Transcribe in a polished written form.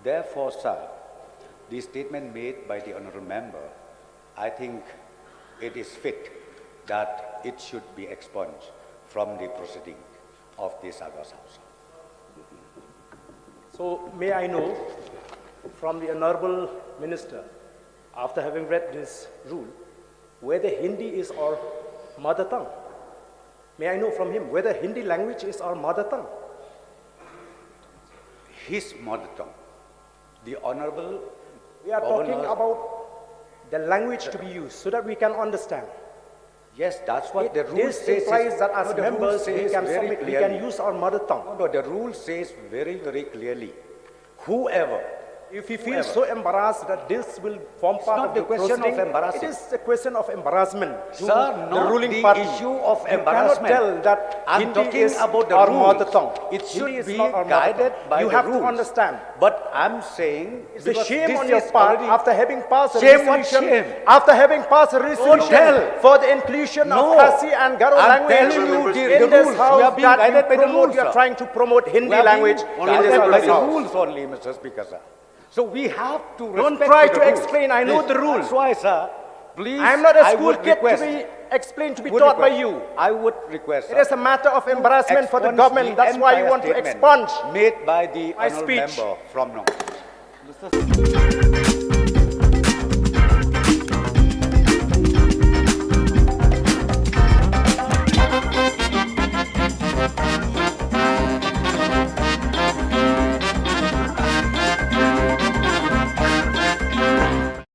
Therefore, sir, the statement made by the honourable member, I think it is fit that it should be expunged from the proceeding of this August House. So may I know from the Honorable Minister, after having read this rule, whether Hindi is our mother tongue? May I know from him whether Hindi language is our mother tongue? His mother tongue. The honourable We are talking about the language to be used so that we can understand. Yes, that's what the rule This says. implies that as the rule members we says can, very submit, we clearly. can use our mother tongue. No, the rule says very, very clearly, whoever, If we feel so embarrassed that this will form part not of the the question of proceeding, embarrassing. it is a question of embarrassment to Sir, the not ruling the party. issue of You embarrassment. cannot tell that I'm Hindi talking is about the our rules. mother tongue. It should Hindi is be not our mother guided tongue. by you the have rules. to understand. But I'm saying, It's a because shame this on your is part already- after having passed a Shame, what resolution, shame? after having passed a resolution tell. for the inclusion No. of Khasi and Garo I'm language telling you the in this rules. house We are being that guided by the promote, rules, you are sir. trying to promote Hindi We are being language in guided this by the house. rules only, Mr. Speaker, sir. So we have to Don't respect try the to rules. explain. I know the rules. That's why, sir, please, I am not a I school would kid to request- be explained, to be would taught by request- you. I would request, It is a matter of embarrassment for the expunge government. That's why you entire want to statement expunge made by the my honourable speech. member from Nongkrem.